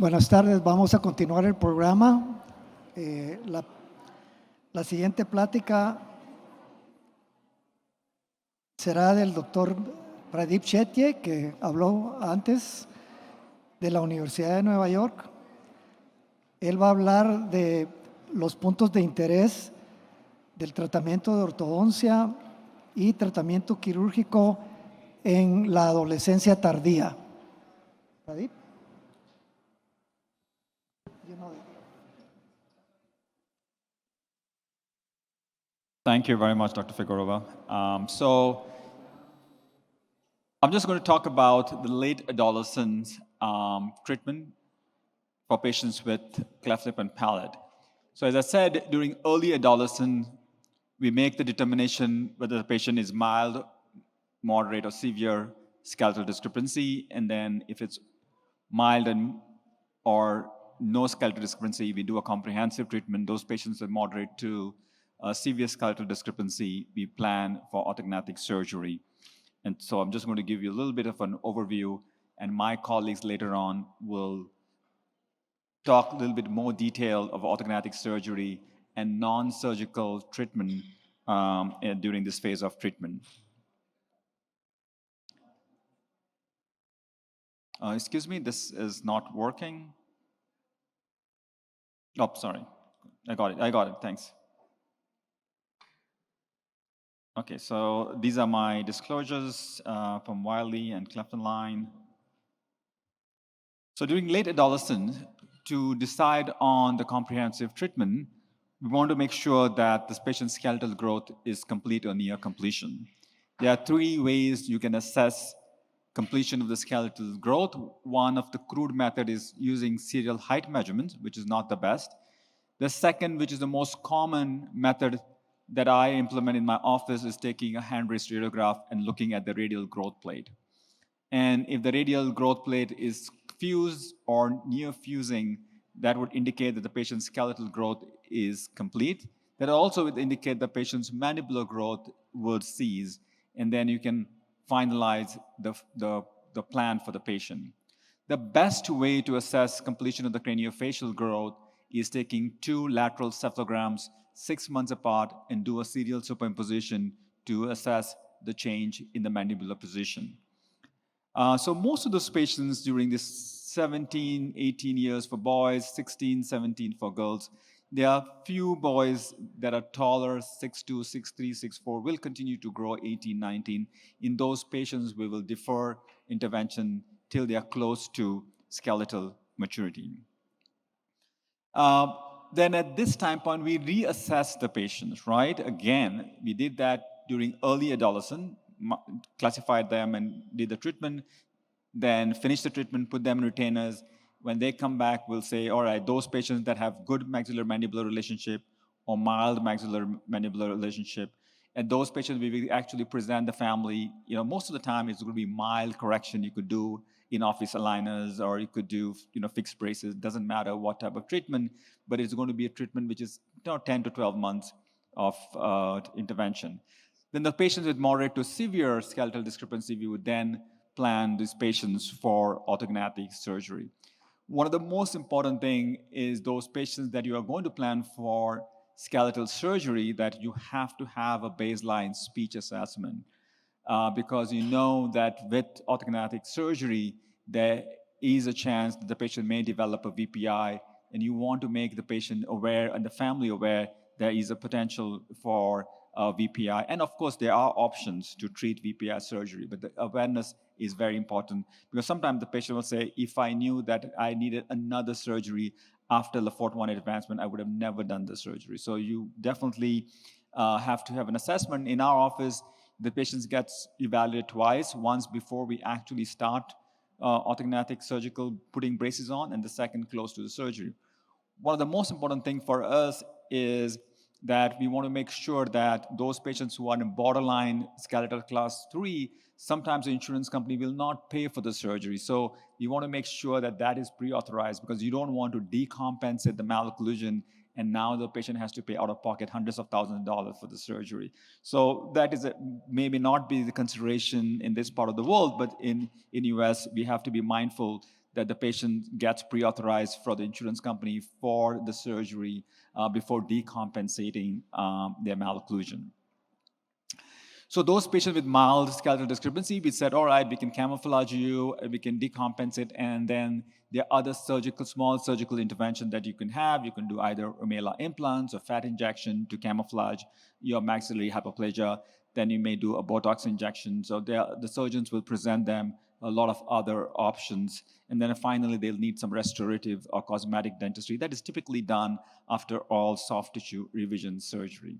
Buenas tardes, vamos a continuar el programa. La siguiente plática será del doctor Pradip Shetye, que habló antes de la Universidad de Nueva York. Él va a hablar de los puntos de interés del tratamiento de ortodoncia y tratamiento quirúrgico en la adolescencia tardía. Pradip. Thank you very much, Dr. Figorova. So I'm just going to talk about the late adolescent treatment for patients with cleft lip and palate. So as I said, during early adolescence, we make the determination whether the patient is mild, moderate, or severe skeletal discrepancy. And then if it's mild or no skeletal discrepancy, we do a comprehensive treatment. Those patients with moderate to severe skeletal discrepancy, we plan for orthodontic surgery. And so I'm just going to give you a little bit of an overview, and my colleagues later on will talk a little bit more detail of orthodontic surgery and non-surgical treatment during this phase of treatment. Excuse me, this is not working. Oh, sorry. I got it, thanks. Okay, so these are my disclosures from Wiley and Cleft and Line. So during late adolescence, to decide on the comprehensive treatment, we want to make sure that this patient's skeletal growth is complete or near completion. There are three ways you can assess completion of the skeletal growth. One of the crude method is using serial height measurements, which is not the best. The second, which is the most common method that I implement in my office, is taking a hand-raised radiograph and looking at the radial growth plate. And if the radial growth plate is fused or near fusing, that would indicate that the patient's skeletal growth is complete. That also would indicate the patient's mandibular growth would cease, and then you can finalize the plan for the patient. The best way to assess completion of the craniofacial growth is taking two lateral cephalograms 6 months apart and do a serial superimposition to assess the change in the mandibular position. So most of those patients during this 17, 18 years for boys, 16, 17 for girls, there are few boys that are taller, 6'2", 6'3", 6'4", will continue to grow 18, 19. In those patients, we will defer intervention till they are close to skeletal maturity. Then at this time point, we reassess the patients, right? Again, we did that during early adolescence, classified them and did the treatment, then finished the treatment, put them in retainers. When they come back, we'll say, all right, those patients that have good maxillar-mandibular relationship or mild maxillar-mandibular relationship, and those patients, we will actually present the family. You know, most of the time, it's going to be mild correction you could do in-office aligners, or you could do, fixed braces. Doesn't matter what type of treatment, but it's going to be a treatment which is 10 to 12 months of intervention. Then the patients with moderate to severe skeletal discrepancy, we would then plan these patients for orthodontic surgery. One of the most important thing is those patients that you are going to plan for skeletal surgery, that you have to have a baseline speech assessment. Because you know that with orthodontic surgery, there is a chance that the patient may develop a VPI, and you want to make the patient aware and the family aware there is a potential for VPI. And of course, there are options to treat VPI surgery, but the awareness is very important, because sometimes the patient will say, if I knew that I needed another surgery after the Fort 1 advancement, I would have never done the surgery. So you definitely have to have an assessment. In our office, the patient gets evaluated twice, once before we actually start orthodontic surgical putting braces on, and the second close to the surgery. One of the most important things for us is that we want to make sure that those patients who are in borderline skeletal class 3, sometimes the insurance company will not pay for the surgery. So you want to make sure that that is pre-authorized, because you don't want to decompensate the malocclusion and now the patient has to pay out of pocket hundreds of thousands of dollars for the surgery. So that is maybe not be the consideration in this part of the world, but in US, we have to be mindful that the patient gets pre-authorized for the insurance company for the surgery before decompensating their malocclusion. So those patients with mild skeletal discrepancy, we said, all right, we can camouflage you, we can decompensate, and then there are other small surgical intervention that you can have. You can do either malar implants or fat injection to camouflage your maxillary hyperplasia. Then you may do a Botox injection. So the surgeons will present them a lot of other options. And then finally, they'll need some restorative or cosmetic dentistry that is typically done after all soft tissue revision surgery.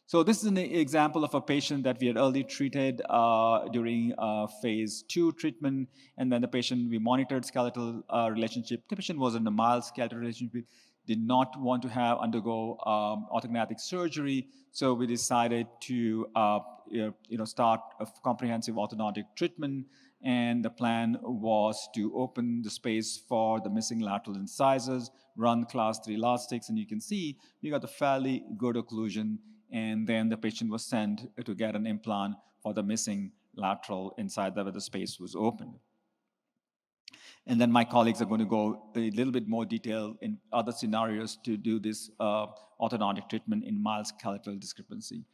So this is an example of a patient that we had early treated during phase 2 treatment, and then the patient, we monitored skeletal relationship. The patient was in a mild skeletal relationship, did not want to undergo orthodontic surgery, so we decided to start a comprehensive orthodontic treatment, and the plan was to open the space for the missing lateral incisors, run class 3 elastics, and you can see we got a fairly good occlusion, and then the patient was sent to get an implant for the missing lateral inside where the space was opened. And then my colleagues are going to go a little bit more detail in other scenarios to do this orthodontic treatment in mild skeletal discrepancy.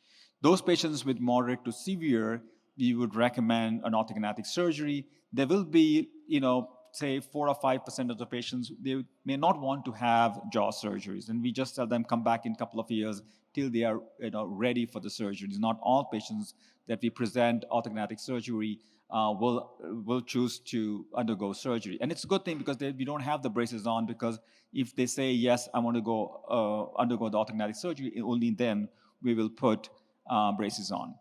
Those patients with moderate to severe, we would recommend an orthodontic surgery. There will be, say 4 or 5% of the patients, they may not want to have jaw surgeries, and we just tell them come back in a couple of years till they are ready for the surgery. It's not all patients that we present orthodontic surgery will choose to undergo surgery. And it's a good thing because we don't have the braces on, because if they say, yes, I want to go undergo the orthodontic surgery, only then we will put braces on.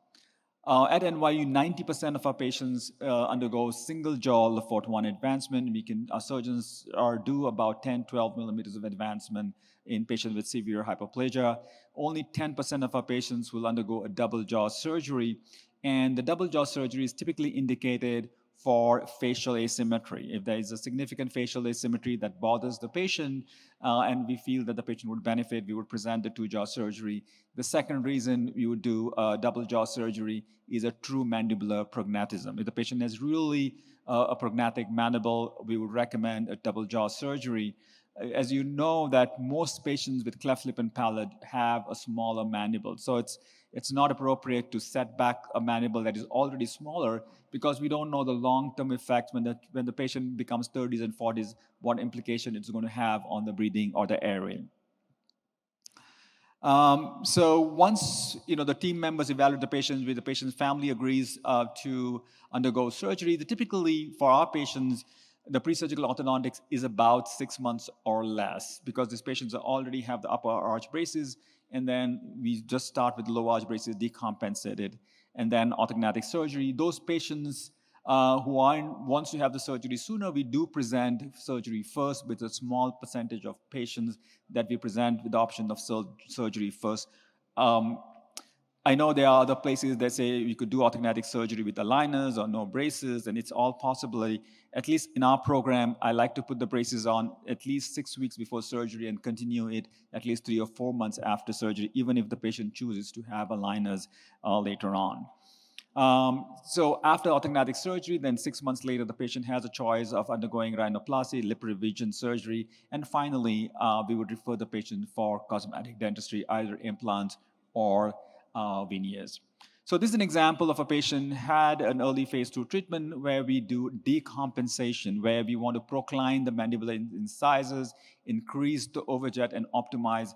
At NYU, 90% of our patients undergo single jaw Le Fort 1 advancement. Our surgeons do about 10, 12 millimeters of advancement in patients with severe hyperplasia. Only 10% of our patients will undergo a double jaw surgery. And the double jaw surgery is typically indicated for facial asymmetry. If there is a significant facial asymmetry that bothers the patient and we feel that the patient would benefit, we would present the 2-jaw surgery. The second reason we would do a double jaw surgery is a true mandibular prognatism. If the patient has really a prognatic mandible, we would recommend a double jaw surgery. As you know, that most patients with cleft lip and palate have a smaller mandible. So it's not appropriate to set back a mandible that is already smaller, because we don't know the long-term effects when the patient becomes 30s and 40s, what implication it's going to have on the breathing or the airway. So once the team members evaluate the patient, the patient's family agrees to undergo surgery, typically for our patients, the pre-surgical orthodontics is about 6 months or less, because these patients already have the upper arch braces, and then we just start with low arch braces decompensated, and then orthodontic surgery. Those patients who wants to have the surgery sooner, we do present surgery first with a small percentage of patients that we present with the option of surgery first. I know there are other places that say you could do orthodontic surgery with aligners or no braces, and it's all possible. At least in our program, I like to put the braces on at least 6 weeks before surgery and continue it at least 3 or 4 months after surgery, even if the patient chooses to have aligners later on. So after orthodontic surgery, then 6 months later, the patient has a choice of undergoing rhinoplasty, lip revision surgery, and finally, we would refer the patient for cosmetic dentistry, either implants or veneers. So this is an example of a patient had an early phase 2 treatment where we do decompensation, where we want to procline the mandibular incisors, increase the overjet, and optimize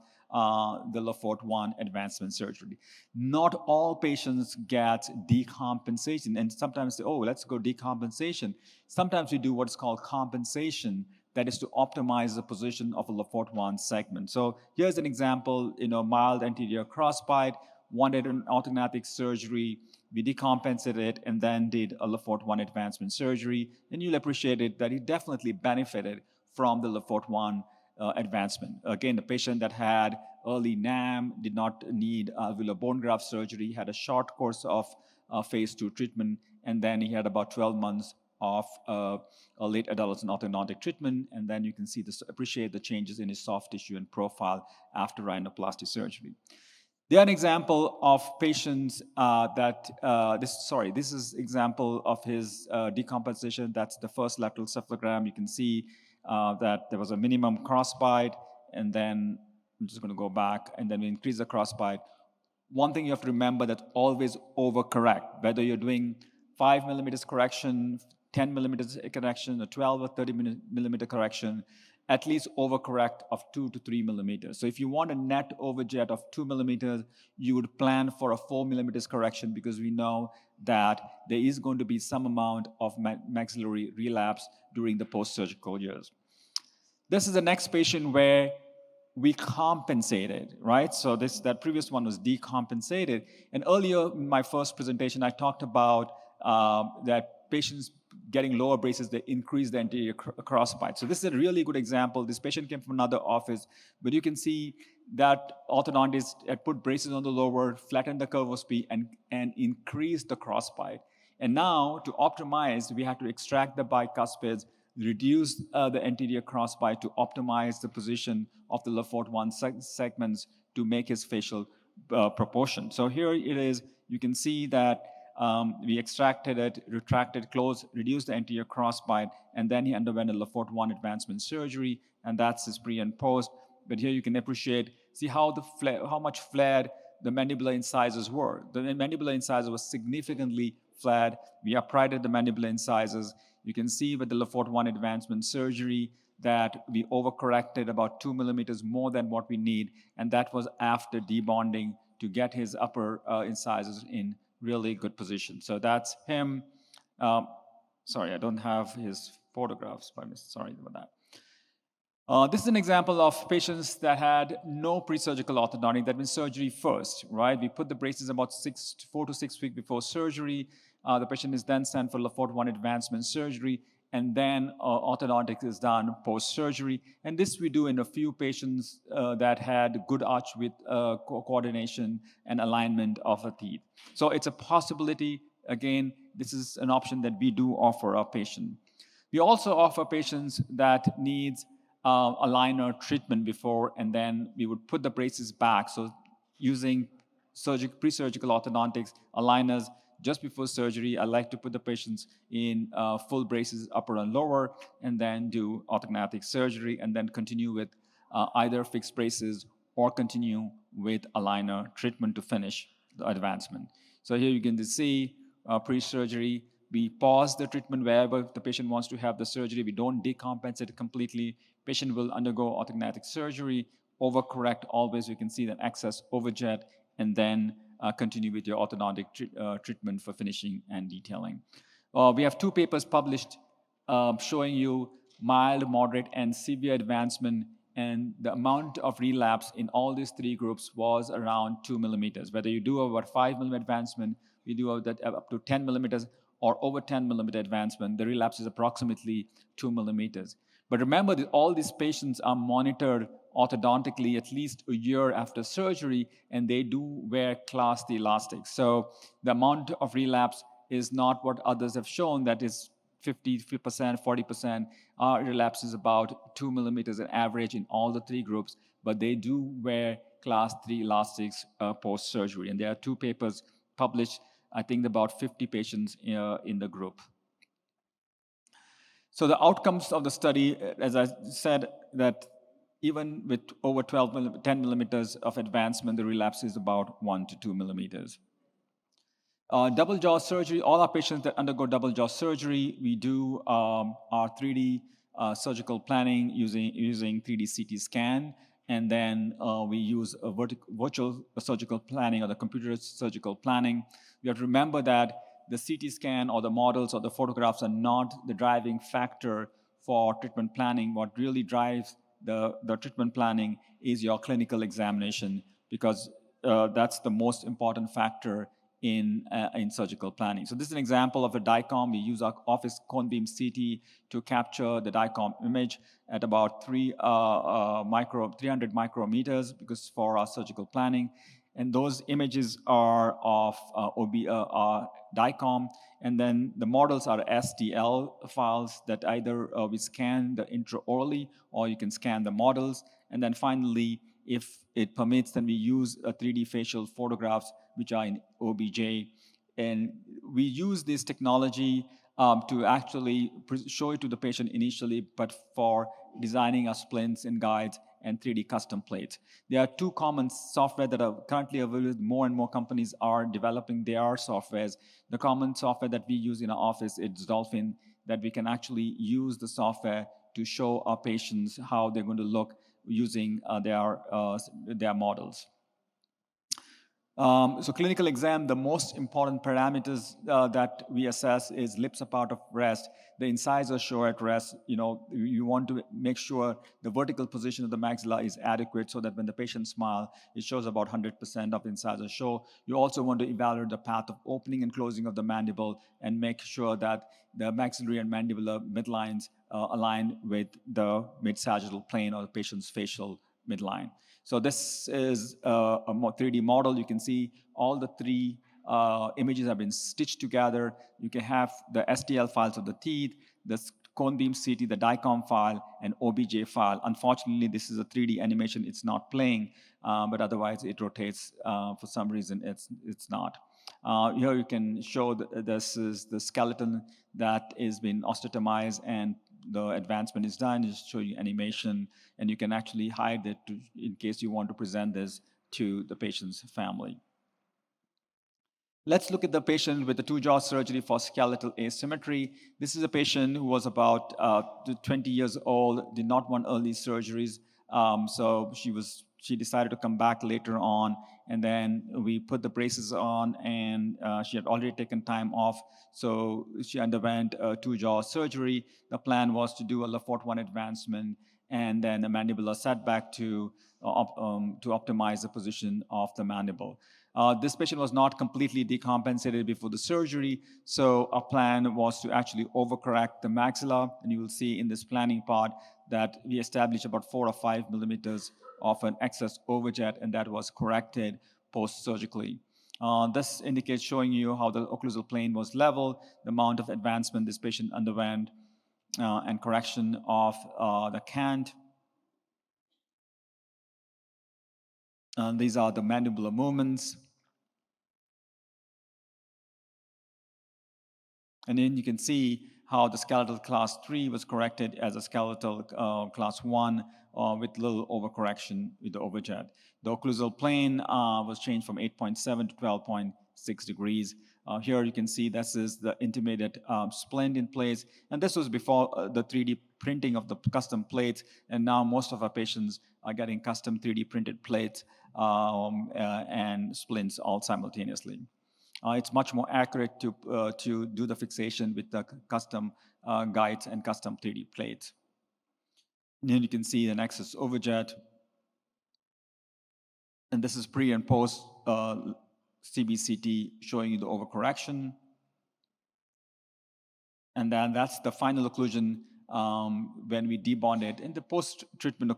the Le Fort 1 advancement surgery. Not all patients get decompensation, and sometimes say, oh, let's go decompensation. Sometimes we do what's called compensation, that is to optimize the position of a Le Fort 1 segment. So here's an example, mild anterior crossbite, wanted an orthodontic surgery, we decompensated it, and then did a Le Fort 1 advancement surgery, and you'll appreciate it that he definitely benefited from the Le Fort 1 advancement. Again, the patient that had early NAM did not need alveolar bone graft surgery, had a short course of phase 2 treatment, and then he had about 12 months of a late adolescent orthodontic treatment, and then you can appreciate the changes in his soft tissue and profile after rhinoplasty surgery. They are an example of patients this is example of his decompensation. That's the first lateral cephalogram. You can see that there was a minimum crossbite, and then I'm just going to go back, and then we increase the crossbite. One thing you have to remember, that always overcorrect, whether you're doing 5 millimeters correction, 10 millimeters correction, or 12 or 30 millimeter correction, at least overcorrect of 2 to 3 millimeters. So if you want a net overjet of 2 millimeters, you would plan for a 4 millimeters correction, because we know that there is going to be some amount of maxillary relapse during the post-surgical years. This is the next patient where we compensated, right? So that previous one was decompensated. And earlier in my first presentation, I talked about that patients getting lower braces, they increase the anterior crossbite. So this is a really good example. This patient came from another office, but you can see that orthodontist had put braces on the lower, flattened the curve of P, and increased the crossbite. And now, to optimize, we had to extract the bicuspids, reduce the anterior crossbite to optimize the position of the Le Fort 1 segments to make his facial proportion. So here it is. You can see that we extracted it, retracted, closed, reduced the anterior crossbite, and then he underwent a Le Fort 1 advancement surgery, and that's his pre and post. But here you can appreciate, see how much flared the mandibular incisors were. The mandibular incisor was significantly flared. We uprighted the mandibular incisors. You can see with the Le Fort 1 advancement surgery that we overcorrected about 2 millimeters more than what we need, and that was after debonding to get his upper incisors in really good position. So that's him. Sorry, I don't have his photographs, but sorry about that. This is an example of patients that had no pre-surgical orthodontic, that means surgery first, right? We put the braces about 4 to 6 weeks before surgery. The patient is then sent for Le Fort 1 advancement surgery, and then orthodontics is done post-surgery. And this we do in a few patients that had good arch with coordination and alignment of the teeth. So it's a possibility. Again, this is an option that we do offer our patient. We also offer patients that needs aligner treatment before, and then we would put the braces back. So using pre-surgical orthodontics, aligners, just before surgery, I like to put the patients in full braces, upper and lower, and then do orthodontic surgery, and then continue with either fixed braces or continue with aligner treatment to finish the advancement. So here you can see pre-surgery. We pause the treatment wherever the patient wants to have the surgery. We don't decompensate completely. Patient will undergo orthodontic surgery, overcorrect always. You can see that excess overjet, and then continue with your orthodontic treatment for finishing and detailing. We have 2 papers published showing you mild, moderate, and severe advancement, and the amount of relapse in all these 3 groups was around 2 millimeters. Whether you do about 5 millimeter advancement, we do that up to 10 millimeters, or over 10 millimeter advancement, the relapse is approximately 2 millimeters. But remember that all these patients are monitored orthodontically at least a year after surgery, and they do wear Class D elastics. So the amount of relapse is not what others have shown, that is 50%, 40%. Our relapse is about 2 millimeters on average in all the 3 groups, but they do wear Class 3 elastics post-surgery. And there are 2 papers published, I think about 50 patients in the group. So the outcomes of the study, as I said, that even with over 10 millimeters of advancement, the relapse is about 1 to 2 millimeters. Double jaw surgery, all our patients that undergo double jaw surgery, we do our 3D surgical planning using 3D CT scan, and then we use a virtual surgical planning or the computer surgical planning. You have to remember that the CT scan or the models or the photographs are not the driving factor for treatment planning. What really drives the treatment planning is your clinical examination, because that's the most important factor in surgical planning. So this is an example of a DICOM. We use our office cone beam CT to capture the DICOM image at about 300 micrometers, because for our surgical planning. And those images are of DICOM, and then the models are STL files that either we scan the intraorally or you can scan the models. And then finally, If it permits, then we use 3D facial photographs, which are in OBJ. And we use this technology to actually show it to the patient initially, but for designing our splints and guides and 3D custom plates. There are two common software that are currently available. More and more companies are developing their softwares. The common software that we use in our office is Dolphin, that we can actually use the software to show our patients how they're going to look using their models. So clinical exam, the most important parameters that we assess is lips apart of rest, the incisor show at rest. You want to make sure the vertical position of the maxilla is adequate so that when the patient smiles, it shows about 100% of incisor show. You also want to evaluate the path of opening and closing of the mandible and make sure that the maxillary and mandibular midlines align with the mid-sagittal plane or the patient's facial midline. So this is a 3D model. You can see all the three images have been stitched together. You can have the STL files of the teeth, the cone beam CT, the DICOM file, and OBJ file. Unfortunately, this is a 3D animation. It's not playing, but otherwise it rotates. For some reason, it's not. Here you can show this is the skeleton that is been osteotomized and the advancement is done. Just show you animation, and you can actually hide it in case you want to present this to the patient's family. Let's look at the patient with the two-jaw surgery for skeletal asymmetry. This is a patient who was about 20 years old, did not want early surgeries, so she decided to come back later on, and then we put the braces on, and she had already taken time off, so she underwent two-jaw surgery. The plan was to do a Le Fort 1 advancement and then a mandibular setback to optimize the position of the mandible. This patient was not completely decompensated before the surgery, so our plan was to actually overcorrect the maxilla, and you will see in this planning part that we established about 4 or 5 millimeters of an excess overjet, and that was corrected post-surgically. This indicates showing you how the occlusal plane was level, the amount of advancement this patient underwent, and correction of the cant. These are the mandibular movements. And then you can see how the skeletal class 3 was corrected as a skeletal class 1 with little overcorrection with the overjet. The occlusal plane was changed from 8.7 to 12.6 degrees. Here you can see this is the intermediate splint in place, and this was before the 3D printing of the custom plates, and now most of our patients are getting custom 3D printed plates and splints all simultaneously. It's much more accurate to do the fixation with the custom guides and custom 3D plates. And then you can see the excess overjet. And this is pre and post CBCT showing you the overcorrection. And then that's the final occlusion when we debond it. In the post-treatment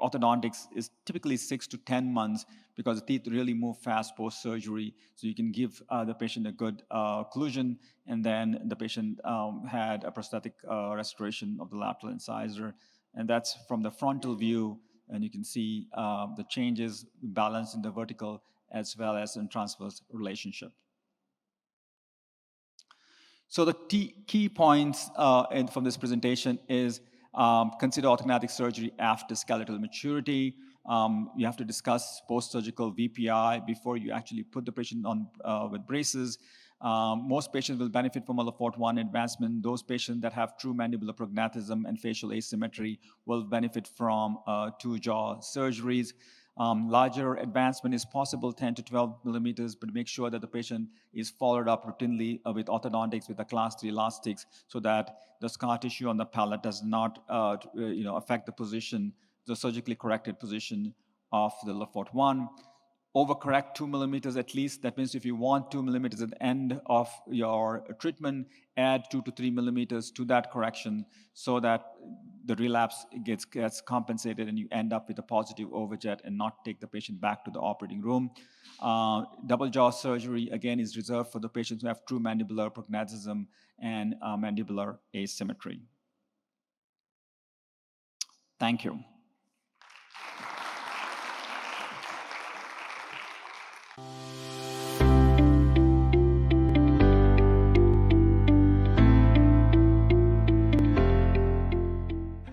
orthodontics is typically 6 to 10 months because the teeth really move fast post-surgery. So you can give the patient a good occlusion, and then the patient had a prosthetic restoration of the lateral incisor. And that's from the frontal view, and you can see the changes, balance in the vertical as well as in transverse relationship. So the key points from this presentation is consider orthodontic surgery after skeletal maturity. You have to discuss post-surgical VPI before you actually put the patient on with braces. Most patients will benefit from a Le Fort 1 advancement. Those patients that have true mandibular prognathism and facial asymmetry will benefit from two-jaw surgeries. Larger advancement is possible, 10 to 12 millimeters, but make sure that the patient is followed up routinely with orthodontics with the class 3 elastics so that the scar tissue on the palate does not affect the position, the surgically corrected position of the Le Fort 1. Overcorrect 2 millimeters at least. That means if you want 2 millimeters at the end of your treatment, add 2 to 3 millimeters to that correction so that the relapse gets compensated and you end up with a positive overjet and not take the patient back to the operating room. Double jaw surgery, again, is reserved for the patients who have true mandibular prognathism and mandibular asymmetry. Thank you.